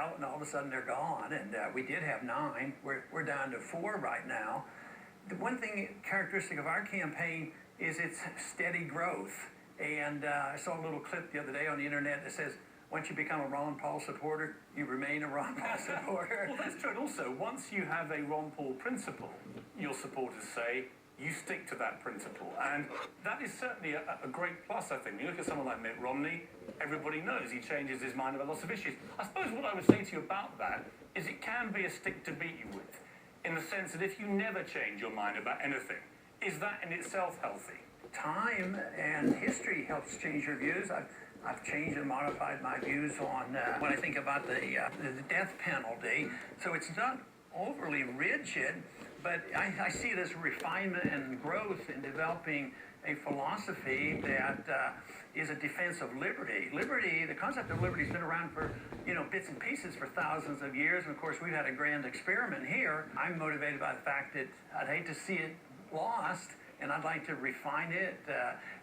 out, and all of a sudden they're gone. And we did have 9. We're down to 4 right now. The one thing characteristic of our campaign is its steady growth. And I saw a little clip the other day on the internet that says, once you become a Ron Paul supporter, you remain a Ron Paul supporter. Well, that's true. And also, once you have a Ron Paul principle, your supporters say, you stick to that principle. And that is certainly a great plus, I think. You look at someone like Mitt Romney, everybody knows he changes his mind about lots of issues. I suppose what I would say to you about that is it can be a stick to beat you with, in the sense that if you never change your mind about anything, is that in itself healthy? Time and history helps change your views. I've changed and modified my views on when I think about the death penalty. So it's not overly rigid, but I see it as refinement and growth in developing a philosophy that is a defense of liberty. Liberty, the concept of liberty has been around for, bits and pieces for thousands of years. And of course, we've had a grand experiment here. I'm motivated by the fact that I'd hate to see it lost, and I'd like to refine it,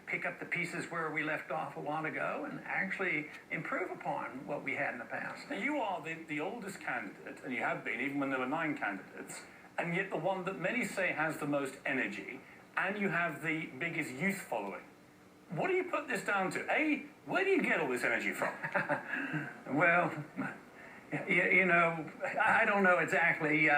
pick up the pieces where we left off a while ago, and actually improve upon what we had in the past. Now, you are the oldest candidate, and you have been, even when there were 9 candidates, and yet the one that many say has the most energy, and you have the biggest youth following. What do you put this down to? A, where do you get all this energy from? Well, I don't know exactly,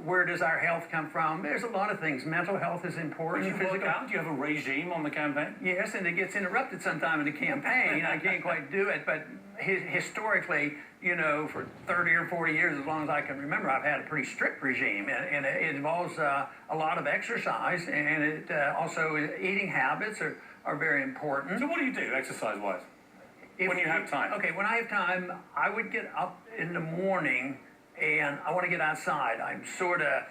where does our health come from? There's a lot of things. Mental health is important. Do you work out? Do you have a regime on the campaign? Yes, and it gets interrupted sometime in the campaign. I can't quite do it, but historically, for 30 or 40 years, as long as I can remember, I've had a pretty strict regime, and it involves a lot of exercise, and it also eating habits are very important. So what do you do exercise-wise? When you have time? Okay, when I have time, I would get up in the morning and I want to get outside. I'm sort of,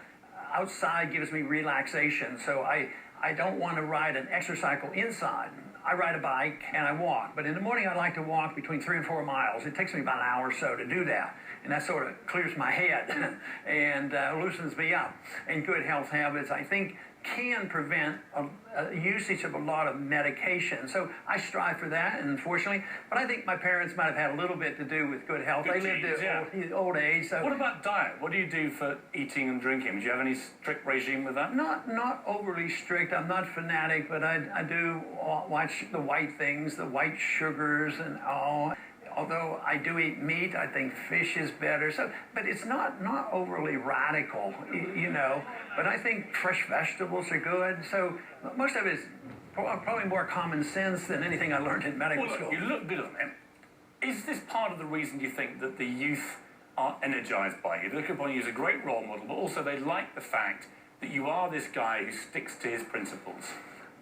outside gives me relaxation, so I don't want to ride an exercise cycle inside. I ride a bike and I walk, but in the morning I like to walk between 3 and 4 miles. It takes me about an hour or so to do that, and that sort of clears my head and loosens me up. And good health habits, I think, can prevent usage of a lot of medication. So I strive for that, and unfortunately, but I think my parents might have had a little bit to do with good health. They lived at old age. So what about diet? What do you do for eating and drinking? Do you have any strict regime with that? Not overly strict. I'm not fanatic, but I do watch the white things, the white sugars and all. Although I do eat meat, I think fish is better. So, but it's not overly radical, But I think fresh vegetables are good. So most of it is probably more common sense than anything I learned in medical school. You look good on them. Is this part of the reason you think that the youth are energized by you? They look upon you as a great role model, but also they like the fact that you are this guy who sticks to his principles.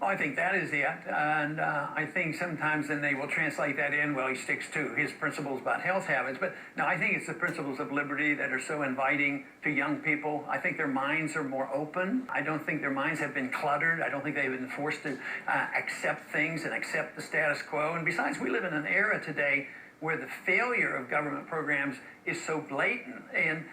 Oh, I think that is it, and I think sometimes then they will translate that in, well, he sticks to his principles about health habits, but no, I think it's the principles of liberty that are so inviting to young people. I think their minds are more open. I don't think their minds have been cluttered. I don't think they've been forced to accept things and accept the status quo, and besides, we live in an era today where the failure of government programs is so blatant, and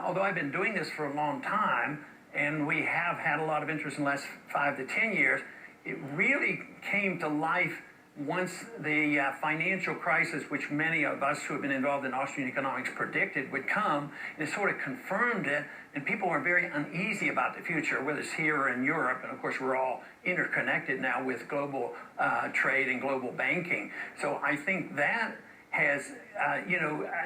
although I've been doing this for a long time, and we have had a lot of interest in the last 5 to 10 years, it really came to life once the financial crisis, which many of us who have been involved in Austrian economics predicted would come, and it sort of confirmed it, and people are very uneasy about the future, whether it's here or in Europe, and of course we're all interconnected now with global trade and global banking. So I think that has,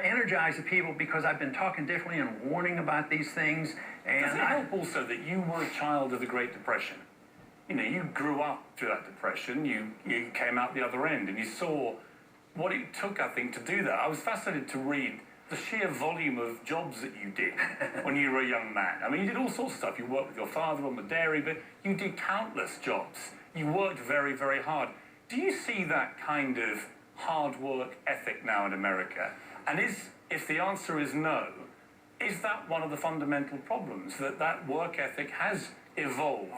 energized the people, because I've been talking differently and warning about these things. And does it help also that you were a child of the Great Depression? You grew up through that depression, you came out the other end, and you saw what it took, I think, to do that. I was fascinated to read the sheer volume of jobs that you did when you were a young man. I mean, you did all sorts of stuff. You worked with your father on the dairy, but you did countless jobs. You worked very, very hard. Do you see that kind of hard work ethic now in America? And if the answer is no, is that one of the fundamental problems, that work ethic has evolved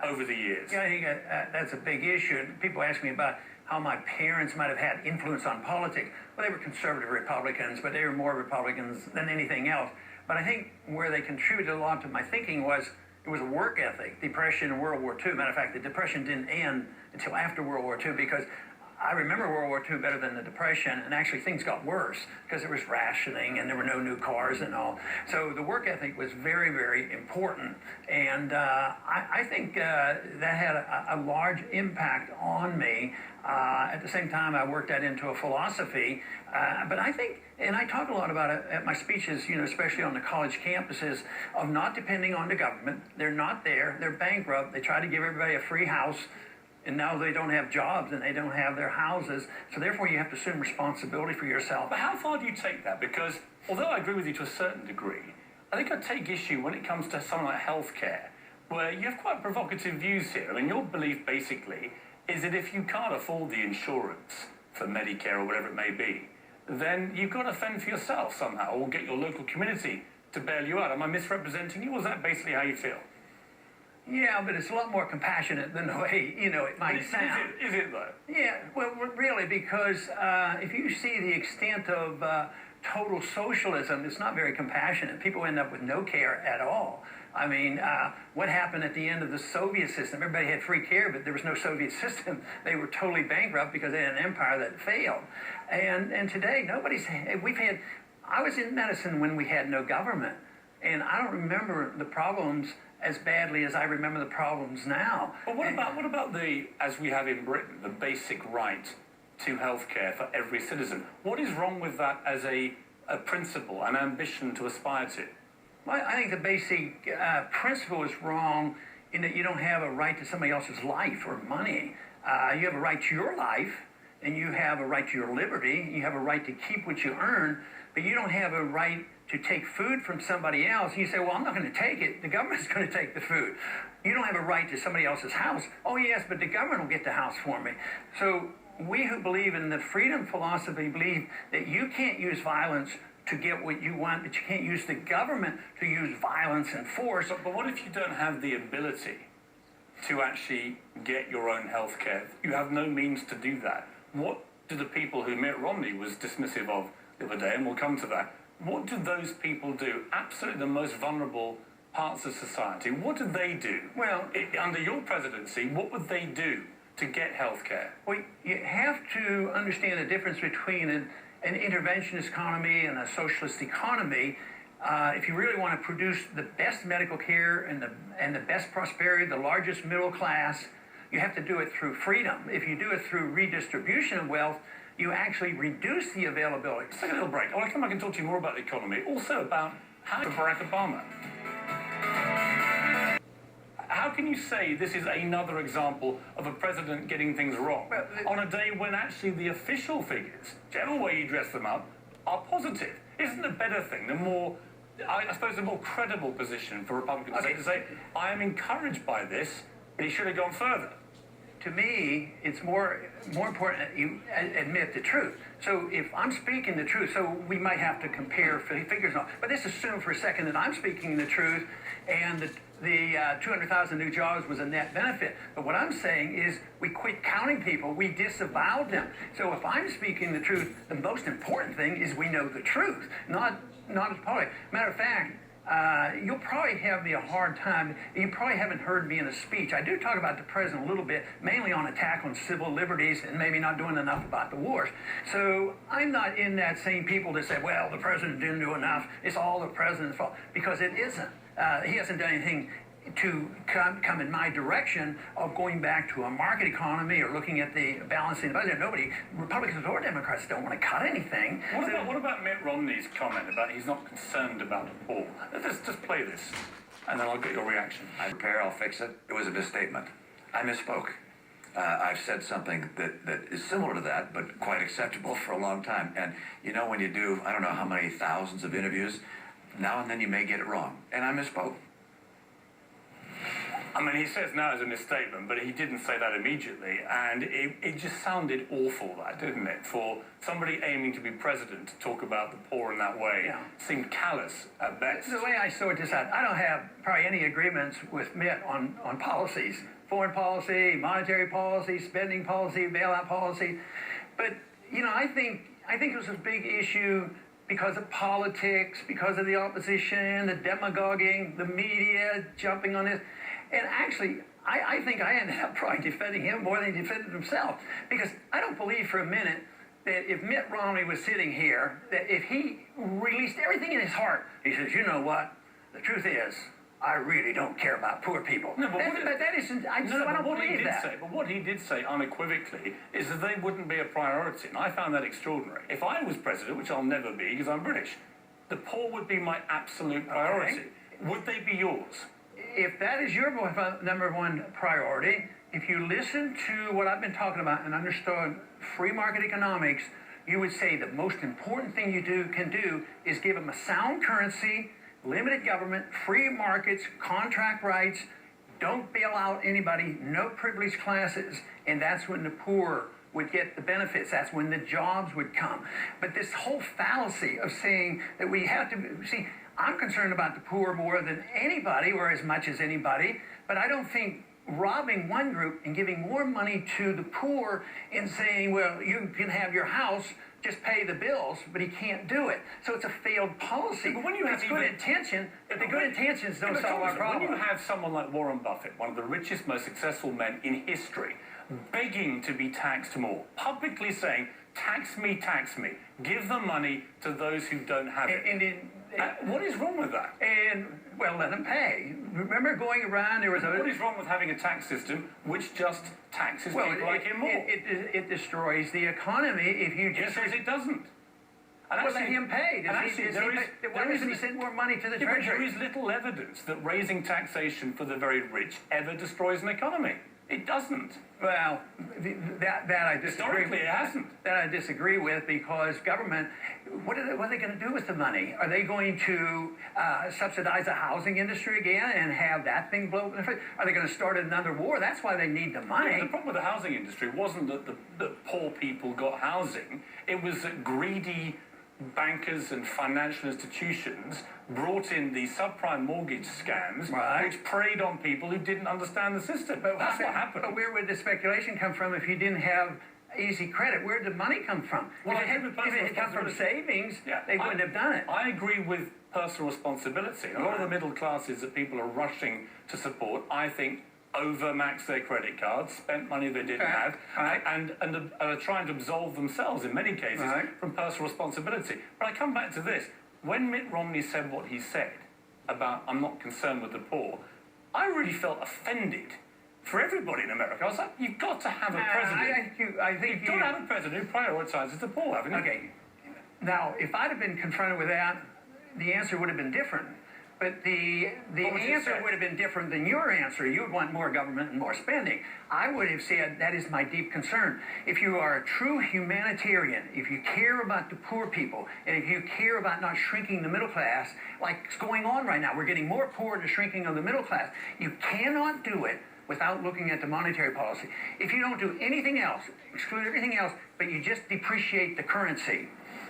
over the years? Yeah, I think that's a big issue. People ask me about how my parents might have had influence on politics. Well, they were conservative Republicans, but they were more Republicans than anything else. But I think where they contributed a lot to my thinking was it was a work ethic. Depression and World War II. Matter of fact, the Depression didn't end until after World War II, because I remember World War II better than the Depression, and actually things got worse because there was rationing and there were no new cars and all. So the work ethic was very, very important, and I think that had a large impact on me. At the same time, I worked that into a philosophy, but I think, and I talk a lot about it at my speeches, especially on the college campuses, of not depending on the government. They're not there. They're bankrupt. They try to give everybody a free house. And now they don't have jobs and they don't have their houses. So therefore you have to assume responsibility for yourself. But how far do you take that? Because although I agree with you to a certain degree, I think I take issue when it comes to something like healthcare, where you have quite provocative views here. I mean, your belief basically is that if you can't afford the insurance for Medicare or whatever it may be, then you've got to fend for yourself somehow or get your local community to bail you out. Am I misrepresenting you, or is that basically how you feel? Yeah, but it's a lot more compassionate than the way, it might sound. Is it though? Yeah, well, really, because if you see the extent of total socialism, it's not very compassionate. People end up with no care at all. I mean, what happened at the end of the Soviet system? Everybody had free care, but there was no Soviet system. They were totally bankrupt because they had an empire that failed. And today, I was in medicine when we had no government, and I don't remember the problems as badly as I remember the problems now. But what about the, as we have in Britain, the basic right to healthcare for every citizen? What is wrong with that as a principle, an ambition to aspire to? Well, I think the basic principle is wrong in that you don't have a right to somebody else's life or money. You have a right to your life, and you have a right to your liberty. You have a right to keep what you earn, but you don't have a right to take food from somebody else. You say, well, I'm not going to take it. The government's going to take the food. You don't have a right to somebody else's house. Oh, yes, but the government will get the house for me. So we who believe in the freedom philosophy believe that you can't use violence to get what you want, but you can't use the government to use violence and force. But what if you don't have the ability to actually get your own health care? You have no means to do that. What do the people who Mitt Romney was dismissive of the other day, and we'll come to that, what do those people do? Absolutely the most vulnerable parts of society. What do they do? Well, under your presidency, what would they do to get health care? Well, you have to understand the difference between an interventionist economy and a socialist economy. If you really want to produce the best medical care and the best prosperity, the largest middle class, you have to do it through freedom. If you do it through redistribution of wealth, you actually reduce the availability. Let's take a little break. I want to come back and talk to you more about the economy, also about how Barack Obama. How can you say this is another example of a president getting things wrong on a day when actually the official figures, whichever way you dress them up, are positive? Isn't a better thing, the more, I suppose, the more credible position for Republicans to say, I am encouraged by this, but he should have gone further? To me, it's more important that you admit the truth. So if I'm speaking the truth, so we might have to compare figures, but let's assume for a second that I'm speaking the truth and the 200,000 new jobs was a net benefit. But what I'm saying is we quit counting people. We disavowed them. So if I'm speaking the truth, the most important thing is we know the truth, not as public. Matter of fact, you'll probably have me a hard time. You probably haven't heard me in a speech. I do talk about the president a little bit, mainly on attack on civil liberties and maybe not doing enough about the wars. So I'm not in that same people that say, well, the president didn't do enough. It's all the president's fault, because it isn't. He hasn't done anything to come in my direction of going back to a market economy or looking at the balancing the budget. Nobody, Republicans or Democrats, don't want to cut anything. What about Mitt Romney's comment about he's not concerned about the poor? Let's just play this, and then I'll get your reaction. I prepare, I'll fix it. It was a misstatement. I misspoke. I've said something that is similar to that, but quite acceptable for a long time. And when you do, I don't know how many thousands of interviews, now and then you may get it wrong. And I misspoke. I mean, he says now it's a misstatement, but he didn't say that immediately, and it just sounded awful, that, didn't it? For somebody aiming to be president to talk about the poor in that way seemed callous at best. The way I sort this out, I don't have probably any agreements with Mitt on policies, foreign policy, monetary policy, spending policy, bailout policy, but I think it was a big issue because of politics, because of the opposition, the demagoguing, the media jumping on this. And actually, I think I ended up probably defending him more than he defended himself, because I don't believe for a minute that if Mitt Romney was sitting here, that if he released everything in his heart, he says, you know what, the truth is, I really don't care about poor people. No, but that isn't, I don't believe that. But what he did say unequivocally is that they wouldn't be a priority, and I found that extraordinary. If I was president, which I'll never be because I'm British, the poor would be my absolute priority. Okay. Would they be yours? If that is your number one priority, if you listen to what I've been talking about and understood free market economics, you would say the most important thing you can do is give them a sound currency, limited government, free markets, contract rights, don't bail out anybody, no privileged classes, and that's when the poor would get the benefits. That's when the jobs would come. But this whole fallacy of saying that we have to, see, I'm concerned about the poor more than anybody or as much as anybody, but I don't think robbing one group and giving more money to the poor and saying, well, you can have your house, just pay the bills, but he can't do it. So it's a failed policy. But when you have good intention, but the good intentions don't solve our problem. When you have someone like Warren Buffett, one of the richest, most successful men in history, begging to be taxed more, publicly saying, tax me, give the money to those who don't have it. What is wrong with that? And, well, let them pay. Remember going around, there was a... What is wrong with having a tax system which just taxes people like him more? It destroys the economy if you just... He says it doesn't. And well, let him pay. Why doesn't he send more money to the Treasury? There is little evidence that raising taxation for the very rich ever destroys an economy. It doesn't. Well, that I disagree. Historically, it hasn't. That I disagree with, because government, what are they going to do with the money? Are they going to subsidize the housing industry again and have that thing blow? Are they going to start another war? That's why they need the money. Yeah, the problem with the housing industry wasn't that the poor people got housing. It was that greedy bankers and financial institutions brought in the subprime mortgage scams, which preyed on people who didn't understand the system. But that's what happened. But where would the speculation come from if you didn't have easy credit? Where did the money come from? Well, if it had come from savings, they wouldn't have done it. I agree with personal responsibility. A lot of the middle classes that people are rushing to support, I think, overmaxed their credit cards, spent money they didn't have, and are trying to absolve themselves, in many cases, from personal responsibility. But I come back to this. When Mitt Romney said what he said about, I'm not concerned with the poor, I really felt offended for everybody in America. I was like, you've got to have a president. You've got to have a president who prioritises the poor, haven't you? Okay. Now, if I'd have been confronted with that, the answer would have been different. But the answer would have been different than your answer. You would want more government and more spending. I would have said, that is my deep concern. If you are a true humanitarian, if you care about the poor people, and if you care about not shrinking the middle class, like it's going on right now, we're getting more poor and shrinking of the middle class. You cannot do it without looking at the monetary policy. If you don't do anything else, exclude everything else, but you just depreciate the currency,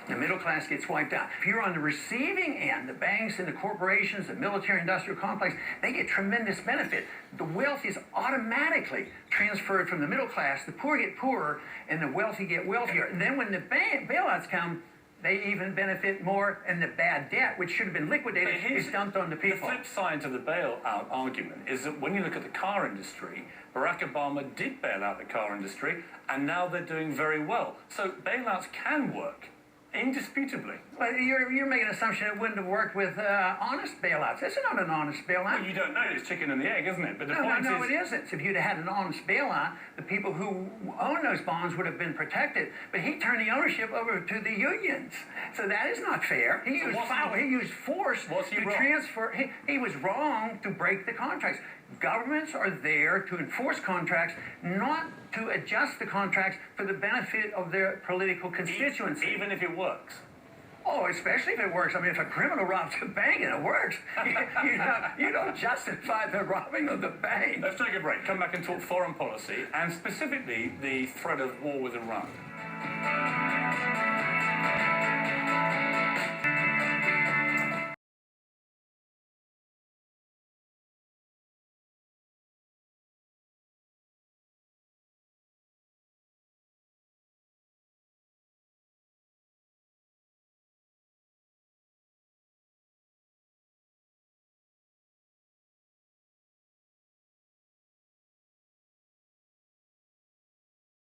the middle class gets wiped out. If you're on the receiving end, the banks and the corporations, the military-industrial complex, they get tremendous benefit. The wealth is automatically transferred from the middle class. The poor get poorer, and the wealthy get wealthier. And then when the bailouts come, they even benefit more, and the bad debt, which should have been liquidated, is dumped on the people. The flip side to the bailout argument is that when you look at the car industry, Barack Obama did bail out the car industry, and now they're doing very well. So bailouts can work. Indisputably. Well, you're making an assumption it wouldn't have worked with honest bailouts. This is not an honest bailout. Well, you don't know. It's chicken and the egg, isn't it? But the point no, is... it isn't. If you'd had an honest bailout, the people who own those bonds would have been protected. But he turned the ownership over to the unions. So that is not fair. He used force to transfer. He was wrong to break the contracts. Governments are there to enforce contracts, not to adjust the contracts for the benefit of their political constituency. Even if it works. Oh, especially if it works. I mean, if a criminal robs a bank and it works, you don't justify the robbing of the bank. Let's take a break. Come back and talk foreign policy, and specifically the threat of war with Iran.